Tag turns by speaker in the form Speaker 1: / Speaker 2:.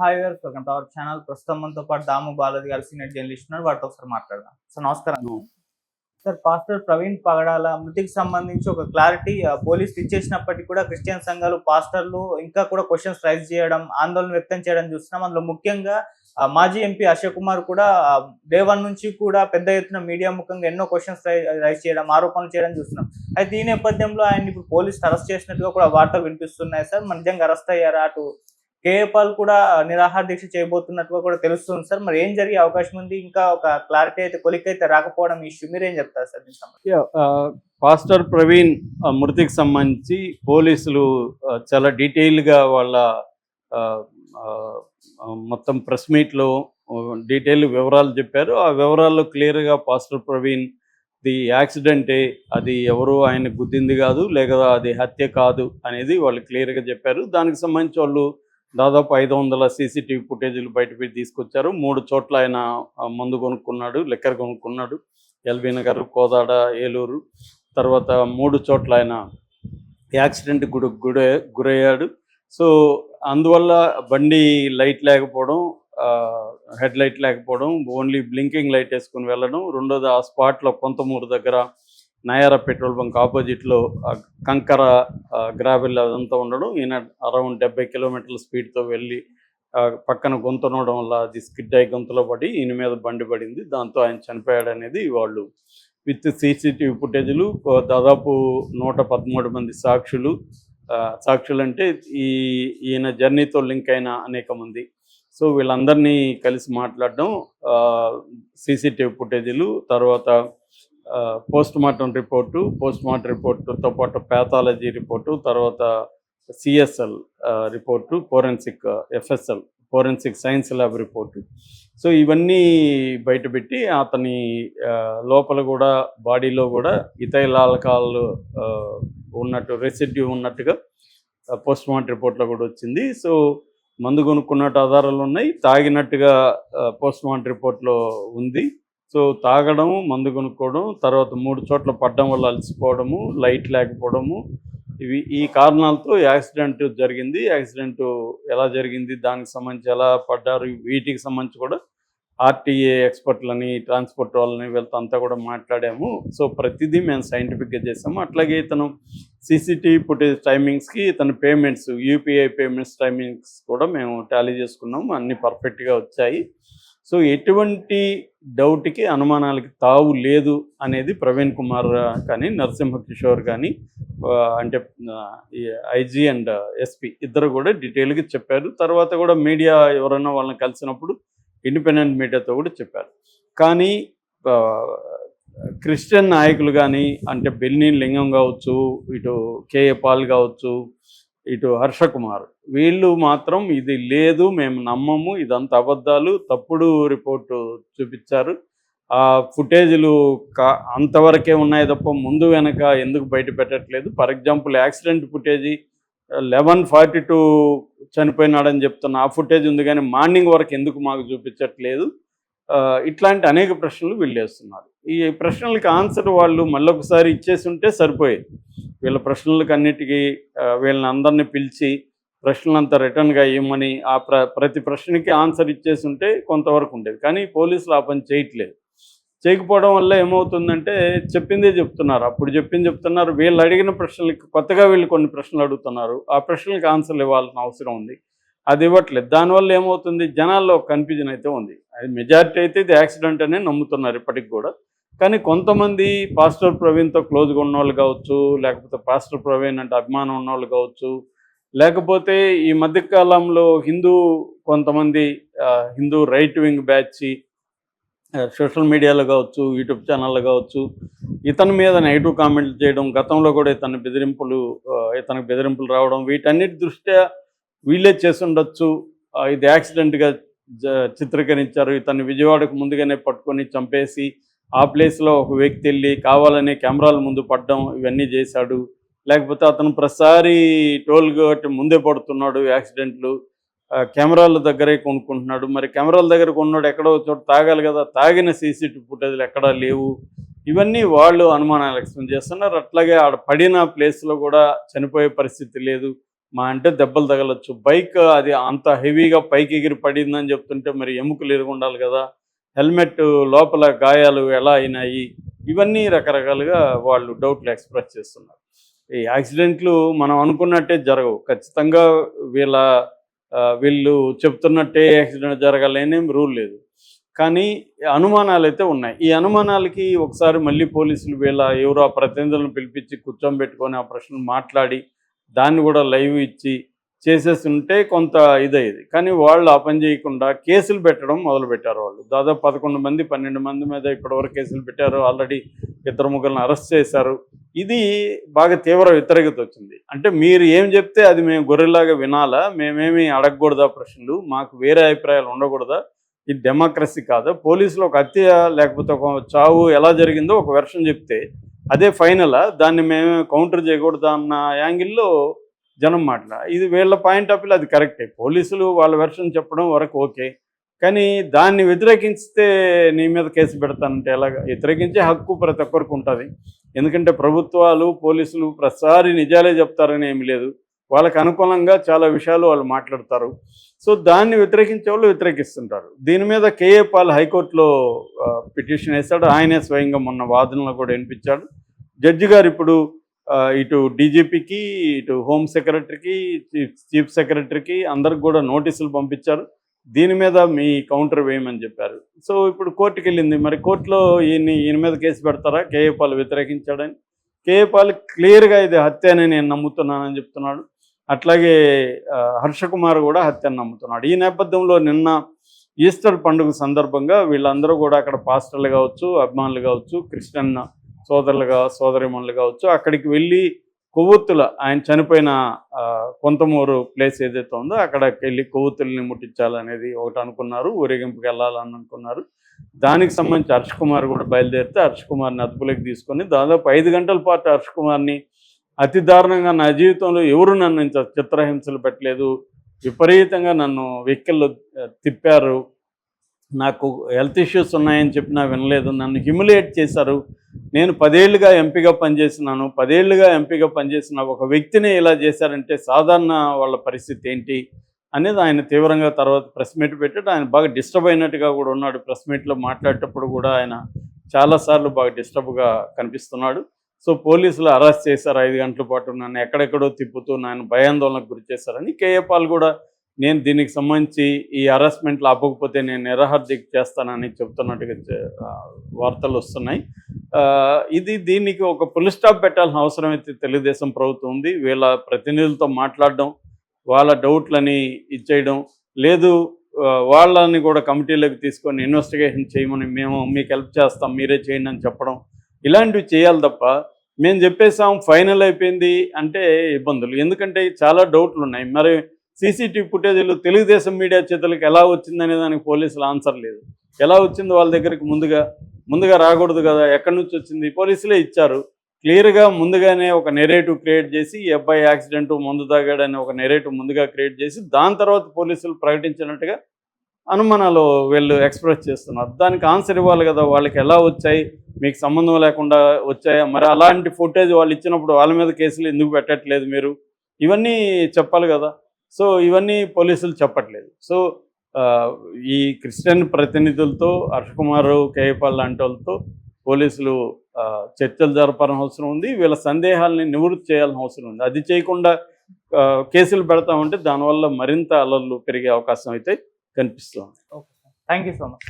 Speaker 1: Hi గారు, welcome to our channel. ప్రస్తుతం మనతో పాటు దాము బాలాజీ గారు సీనియర్ జర్నలిస్ట్ ఉన్నారు. వాటితో ఒకసారి మాట్లాడదాం. సార్ నమస్కారం. సార్, పాస్టర్ ప్రవీణ్ పగడాల మృతికి సంబంధించి ఒక క్లారిటీ పోలీసులు ఇచ్చేసినప్పటికీ కూడా క్రిస్టియన్ సంఘాలు, పాస్టర్లు ఇంకా కూడా క్వశ్చన్స్ రైజ్ చేయడం, ఆందోళన వ్యక్తం చేయడం చూస్తున్నాం. అందులో ముఖ్యంగా మాజీ ఎంపీ అశోక్ కుమార్ కూడా డే 1 నుంచి కూడా పెద్ద ఎత్తున మీడియా ముఖంగా ఎన్నో క్వశ్చన్స్ రైజ్ చేయడం, ఆరోపణలు చేయడం చూస్తున్నాం. అయితే ఈ నేపథ్యంలో ఆయన ఇప్పుడు పోలీసులు అరెస్ట్ చేసినట్టుగా కూడా వార్తలు వినిపిస్తున్నాయి. సార్, మన నిజంగా అరెస్ట్ అయ్యారా? అటు కేఏపాల్ కూడా నిరాహార దీక్ష చేయబోతున్నట్టుగా కూడా తెలుస్తుంది. సార్, మరి ఏం జరిగే అవకాశం ఉంది? ఇంకా ఒక క్లారిటీ అయితే కొలికైతే రాకపోవడం ఇష్యూ, మీరేం చెప్తారు సార్ దీనికి సంబంధించి?
Speaker 2: పాస్టర్ ప్రవీణ్ మృతికి సంబంధించి పోలీసులు చాలా డీటెయిల్గా వాళ్ళ మొత్తం ప్రెస్ మీట్లో డీటెయిల్ వివరాలు చెప్పారు. ఆ వివరాల్లో క్లియర్గా పాస్టర్ ప్రవీణ్ ది యాక్సిడెంటే, అది ఎవరు ఆయన గుద్దింది కాదు, లేక అది హత్య కాదు అనేది వాళ్ళు క్లియర్గా చెప్పారు. దానికి సంబంధించి వాళ్ళు దాదాపు 500 సీసీటీవీ ఫుటేజీలు బయటపై తీసుకొచ్చారు. 3 చోట్ల ఆయన మందు కొనుక్కున్నాడు, లిక్కర్ కొనుక్కున్నాడు. ఎల్బీ నగర్, కోదాడ, ఏలూరు. తర్వాత 3 చోట్ల ఆయన యాక్సిడెంట్ గురయ్యాడు. సో అందువల్ల బండి లైట్ లేకపోవడం, హెడ్ లైట్ లేకపోవడం, ఓన్లీ బ్లింకింగ్ లైట్ వేసుకుని వెళ్ళడం. రెండోది, ఆ స్పాట్లో కొంతమూరు దగ్గర నయారా పెట్రోల్ బంక్ ఆపోజిట్లో కంకర, గ్రావెల్ అదంతా ఉండడం. ఈయన అరౌండ్ 70 కిలోమీటర్ల స్పీడ్తో వెళ్ళి పక్కన గొంతుండడం వల్ల అది స్కిడ్ అయి గొంతులో పడి ఈయన మీద బండి పడింది. దాంతో ఆయన చనిపోయాడు అనేది వాళ్ళు విత్ సీసీటీవీ ఫుటేజీలు, దాదాపు 113 మంది సాక్షులు అంటే ఈయన జర్నీతో లింక్ అయిన అనేక మంది. సో వీళ్ళందరినీ కలిసి మాట్లాడడం, సీసీటీవీ ఫుటేజీలు, తర్వాత పోస్ట్ మార్టం రిపోర్టుతో పాటు ప్యాథాలజీ రిపోర్టు, తర్వాత CSL report, FSL forensic science lab report. So ఇవన్నీ బయటపెట్టి అతని లోపల కూడా, బాడీలో కూడా ఇథైల్ ఆల్కహాల్ ఉన్నట్టు, రెసిడ్యూ ఉన్నట్టుగా పోస్ట్ మార్టం రిపోర్ట్లో కూడా వచ్చింది. సో మందు కొనుక్కున్నట్టు ఆధారాలు ఉన్నాయి, తాగినట్టుగా పోస్ట్ మార్టం రిపోర్ట్లో ఉంది. సో తాగడం, మందు కొనుక్కోవడం, తర్వాత 3 చోట్ల పడ్డం వల్ల అలసిపోవడము, లైట్ లేకపోవడము, ఈ కారణాలతో యాక్సిడెంట్ జరిగింది. యాక్సిడెంట్ ఎలా జరిగింది, దానికి సంబంధించి ఎలా పడ్డారు, వీటికి సంబంధించి కూడా ఆర్టీఏ ఎక్స్పర్ట్లని, ట్రాన్స్పోర్ట్ వాళ్ళని వీళ్ళతో అంతా కూడా మాట్లాడాము. సో ప్రతిదీ మేము సైంటిఫిక్గా చేసాము. అట్లాగే ఇతను సీసీటీవీ ఫుటేజ్ టైమింగ్స్కి ఇతను పేమెంట్స్, యూపీఐ పేమెంట్స్ టైమింగ్స్ కూడా మేము టాలీ చేసుకున్నాము. అన్నీ పర్ఫెక్ట్గా వచ్చాయి. సో ఎటువంటి డౌట్కి, అనుమానాలకి తావు లేదు అనేది ప్రవీణ్ కుమార్ కానీ, నరసింహ కిషోర్ కానీ, అంటే ఐజీ అండ్ ఎస్పీ ఇద్దరు కూడా డీటెయిల్గా చెప్పారు. తర్వాత కూడా మీడియా ఎవరైనా వాళ్ళని కలిసినప్పుడు ఇండిపెండెంట్ మీడియాతో కూడా చెప్పారు. కానీ క్రిస్టియన్ నాయకులు కానీ, అంటే బెల్ని లింగం కావచ్చు, ఇటు కేఏ పాల్ కావచ్చు, ఇటు హర్షకుమార్, వీళ్ళు మాత్రం ఇది లేదు, మేము నమ్మము, ఇదంతా అబద్ధాలు, తప్పుడు రిపోర్టు చూపించారు. ఆ ఫుటేజీలు అంతవరకే ఉన్నాయి తప్ప ముందు వెనక ఎందుకు బయట పెట్టట్లేదు. ఫర్ ఎగ్జాంపుల్, యాక్సిడెంట్ ఫుటేజీ 11:42 చనిపోయినాడని చెప్తున్న ఆ ఫుటేజ్ ఉంది, కానీ మార్నింగ్ వరకు ఎందుకు మాకు చూపించట్లేదు? ఇట్లాంటి అనేక ప్రశ్నలు వీళ్ళు వేస్తున్నారు. ఈ ప్రశ్నలకి ఆన్సర్ వాళ్ళు మళ్ళొకసారి ఇచ్చేసి ఉంటే సరిపోయేది. వీళ్ళ ప్రశ్నలకు అన్నిటికీ వీళ్ళని అందరినీ పిలిచి ప్రశ్నలంతా రిటర్న్గా ఇవ్వమని, ప్రతి ప్రశ్నకి ఆన్సర్ ఇచ్చేసి ఉంటే కొంతవరకు ఉండేది. కానీ పోలీసులు ఆ పని చేయకపోవడం వల్ల ఏమవుతుందంటే చెప్పిందే చెప్తున్నారు, అప్పుడు చెప్తున్నారు. వీళ్ళు అడిగిన ప్రశ్నలకి కొత్తగా వీళ్ళు కొన్ని ప్రశ్నలు అడుగుతున్నారు. ఆ ప్రశ్నలకు ఆన్సర్లు ఇవ్వాల్సిన అవసరం ఉంది, అది ఇవ్వట్లేదు. దానివల్ల ఏమవుతుంది, జనాల్లో కన్ఫ్యూజన్ అయితే ఉంది. అది మెజారిటీ అయితే ఇది యాక్సిడెంట్ అనే నమ్ముతున్నారు ఇప్పటికి కూడా. కానీ కొంతమంది పాస్టర్ ప్రవీణ్తో క్లోజ్గా ఉన్నవాళ్ళు కావచ్చు, లేకపోతే పాస్టర్ ప్రవీణ్ అంటే అభిమానం ఉన్నవాళ్ళు కావచ్చు, లేకపోతే ఈ మధ్యకాలంలో కొంతమంది Hindu right wing batch social మీడియాలో కావచ్చు, యూట్యూబ్ ఛానల్లో కావచ్చు, ఇతని మీద నెగిటివ్ కామెంట్లు చేయడం, గతంలో కూడా ఇతనికి బెదిరింపులు రావడం, వీటన్నిటి దృష్ట్యా వీళ్ళే చేసుండొచ్చు, ఇది యాక్సిడెంట్గా చిత్రీకరించారు, ఇతన్ని విజయవాడకు ముందుగానే పట్టుకొని చంపేసి ఆ ప్లేస్లో ఒక వ్యక్తి వెళ్ళి కావాలనే కెమెరాల ముందు పడడం, ఇవన్నీ చేశాడు. లేకపోతే అతను ప్రతిసారి టోల్ గేట్ ముందే పడుతున్నాడు, యాక్సిడెంట్లు కెమెరాల దగ్గరే కొనుక్కుంటున్నాడు. మరి కెమెరాల దగ్గర కొన్నాడు, ఎక్కడో చోట తాగాలి కదా, తాగిన సీసీటీవీ ఫుటేజ్లు ఎక్కడా లేవు. ఇవన్నీ వాళ్ళు అనుమానాలు ఎక్స్ప్లెయిన్ చేస్తున్నారు. అట్లాగే ఆడ పడిన ప్లేస్లో కూడా చనిపోయే పరిస్థితి లేదు, మా అంటే దెబ్బలు తగలొచ్చు. బైక్ అది అంత హెవీగా పైకి ఎగిరి పడిందని చెప్తుంటే మరి ఎముకలు ఇరుగుండాలి కదా, హెల్మెట్ లోపల గాయాలు ఎలా అయినాయి, ఇవన్నీ రకరకాలుగా వాళ్ళు డౌట్లు ఎక్స్ప్రెస్ చేస్తున్నారు. ఈ యాక్సిడెంట్లు మనం అనుకున్నట్టే జరగవు. ఖచ్చితంగా వీళ్ళు చెప్తున్నట్టే యాక్సిడెంట్ జరగాలనేం రూల్ లేదు. కానీ అనుమానాలు అయితే ఉన్నాయి. ఈ అనుమానాలకి ఒకసారి మళ్ళీ పోలీసులు ఎవరో ఆ ప్రతినిధులను పిలిపించి కూర్చోబెట్టుకొని ఆ ప్రశ్నలు మాట్లాడి దాన్ని కూడా లైవ్ ఇచ్చి చేసేస్తుంటే కొంత ఇదయ్యేది. కానీ వాళ్ళు ఆ పని చేయకుండా కేసులు పెట్టడం మొదలుపెట్టారు. వాళ్ళు దాదాపు 11 మంది 12 మంది మీద ఇప్పటివరకు కేసులు పెట్టారు. ఆల్రెడీ 2-3 అరెస్ట్ చేశారు. ఇది బాగా తీవ్ర వ్యతిరేకత వచ్చింది. అంటే మీరు ఏం చెప్తే అది మేము గొర్రెలాగా వినాలా, మేమేమి అడగకూడదా ప్రశ్నలు, మాకు వేరే అభిప్రాయాలు ఉండకూడదా, ఇది డెమోక్రసీ కాదా, పోలీసులు ఒక హత్య లేకపోతే ఒక చావు ఎలా జరిగిందో ఒక వెర్షన్ చెప్తే అదే ఫైనలా, దాన్ని మేము కౌంటర్ చేయకూడదా అన్న యాంగిల్లో జనం ఇది వీళ్ళ పాయింట్ ఆఫ్ వ్యూలో అది కరెక్టే. పోలీసులు వాళ్ళ వెర్షన్ చెప్పడం వరకు ఓకే, కానీ దాన్ని వ్యతిరేకించితే నీ మీద కేసు పెడతానంటే ఎలాగ? వ్యతిరేకించే హక్కు ప్రతి ఒక్కరికి ఉంటుంది. ఎందుకంటే ప్రభుత్వాలు పోలీసులు ప్రతిసారి నిజాలే చెప్తారని ఏమి లేదు, వాళ్ళకి అనుకూలంగా చాలా విషయాలు వాళ్ళు మాట్లాడతారు. సో దాన్ని వ్యతిరేకించే వాళ్ళు వ్యతిరేకిస్తుంటారు. దీని మీద కేఏ పాల్ హైకోర్టులో పిటిషన్ వేశాడు. ఆయనే స్వయంగా మొన్న వాదనలో కూడా వినిపించాడు. జడ్జి గారు ఇప్పుడు ఇటు డీజీపీకి, ఇటు హోమ్ సెక్రటరీకి, చీఫ్ సెక్రటరీకి అందరికి కూడా నోటీసులు పంపించారు. దీని మీద మీ కౌంటర్ వేయమని చెప్పారు. సో ఇప్పుడు కోర్టుకి వెళ్ళింది. మరి కోర్టులో ఈయన మీద కేసు పెడతారా కేఏ పాల్ వ్యతిరేకించాడని? కేఏ పాల్ క్లియర్గా ఇది హత్య అని నేను నమ్ముతున్నానని చెప్తున్నాడు. అట్లాగే హర్షకుమార్ కూడా హత్యని నమ్ముతున్నాడు. ఈ నేపథ్యంలో నిన్న ఈస్టర్ పండుగ సందర్భంగా వీళ్ళందరూ కూడా అక్కడ పాస్టర్లు కావచ్చు, అభిమానులు కావచ్చు, క్రిస్టియన్ సోదరిమణులు కావచ్చు, అక్కడికి వెళ్ళి కొవ్వొత్తుల ఆయన చనిపోయిన కొంతమూరు ప్లేస్ ఏదైతే ఉందో అక్కడికి వెళ్ళి కొవ్వొత్తుల్ని ముట్టించాలనేది ఒకటి అనుకున్నారు. ఊరేగింపుకి వెళ్ళాలని అనుకున్నారు. దానికి సంబంధించి హర్షకుమార్ కూడా బయలుదేరితే హర్షకుమార్ని అదుపులోకి తీసుకొని దాదాపు 5 గంటల పాటు హర్షకుమార్ని అతి దారుణంగా, నా జీవితంలో ఎవరు నన్ను ఇంత చిత్రహింసలు పెట్టలేదు, విపరీతంగా నన్ను వెహికల్లో తిప్పారు, నాకు హెల్త్ ఇష్యూస్ ఉన్నాయని చెప్పినా వినలేదు, నన్ను హ్యూమిలియేట్ చేశారు, నేను 10 ఏళ్ళుగా ఎంపీగా పనిచేస్తున్నాను, 10 ఏళ్ళుగా ఎంపీగా పనిచేసిన ఒక వ్యక్తిని ఇలా చేశారంటే సాధారణ వాళ్ళ పరిస్థితి ఏంటి అనేది ఆయన తీవ్రంగా తర్వాత ప్రెస్ మీట్ పెట్టాడు. ఆయన బాగా డిస్టర్బ్ అయినట్టుగా కూడా ఉన్నాడు. ప్రెస్ మీట్లో మాట్లాడేటప్పుడు కూడా ఆయన చాలాసార్లు బాగా డిస్టర్బ్గా కనిపిస్తున్నాడు. సో పోలీసులు అరెస్ట్ చేశారు. 5 గంటల పాటు నన్ను ఎక్కడెక్కడో తిప్పుతూ నన్ను భయాందోళనకు గురి చేశారని కేఏ పాల్ కూడా నేను దీనికి సంబంధించి ఈ అరెస్ట్మెంట్లు ఆపకపోతే నేను నిరాహార దీక్ష చేస్తానని చెబుతున్నట్టుగా వార్తలు వస్తున్నాయి. దీనికి ఒక ఫుల్ స్టాప్ పెట్టాల్సిన అవసరం అయితే తెలుగుదేశం ప్రభుత్వం ఉంది. వీళ్ళ ప్రతినిధులతో మాట్లాడడం, వాళ్ళ డౌట్లని ఇచ్చేయడం లేదు, వాళ్ళని కూడా కమిటీలోకి తీసుకొని ఇన్వెస్టిగేషన్ చేయమని మేము మీకు హెల్ప్ చేస్తాం మీరే చేయండి అని చెప్పడం, ఇలాంటివి చేయాలి తప్ప మేము చెప్పేసాం ఫైనల్ అయిపోయింది అంటే ఇబ్బందులు. ఎందుకంటే చాలా డౌట్లు ఉన్నాయి. మరి సీసీటీవీ ఫుటేజీలు తెలుగుదేశం మీడియా చేతులకు ఎలా వచ్చిందనే దానికి పోలీసులు ఆన్సర్ లేదు. ఎలా వచ్చింది వాళ్ళ దగ్గరికి ముందుగా రాకూడదు కదా, ఎక్కడి నుంచి వచ్చింది? పోలీసులే ఇచ్చారు క్లియర్గా. ముందుగానే ఒక నెరేటివ్ క్రియేట్ చేసి ఈ అబ్బాయి యాక్సిడెంట్ మందు తాగాడని ఒక నెరేటివ్ ముందుగా క్రియేట్ చేసి దాని తర్వాత పోలీసులు ప్రకటించినట్టుగా అనుమానాలు వీళ్ళు ఎక్స్ప్రెస్ చేస్తున్నారు. దానికి ఆన్సర్ ఇవ్వాలి కదా, వాళ్ళకి ఎలా వచ్చాయి, మీకు సంబంధం లేకుండా వచ్చాయా? మరి అలాంటి ఫుటేజ్ వాళ్ళు ఇచ్చినప్పుడు వాళ్ళ మీద కేసులు ఎందుకు పెట్టట్లేదు మీరు? ఇవన్నీ చెప్పాలి కదా. సో ఇవన్నీ పోలీసులు చెప్పట్లేదు. సో ఈ క్రిస్టియన్ ప్రతినిధులతో హర్షకుమార్, కేఏ పాల్ లాంటి వాళ్ళతో పోలీసులు చర్చలు జరపాల్సిన అవసరం ఉంది. వీళ్ళ సందేహాలని నివృత్తి చేయాల్సిన అవసరం ఉంది. అది చేయకుండా కేసులు పెడతామంటే దానివల్ల మరింత అల్లర్లు పెరిగే అవకాశం అయితే కనిపిస్తుంది.
Speaker 1: Okay, thank you so much.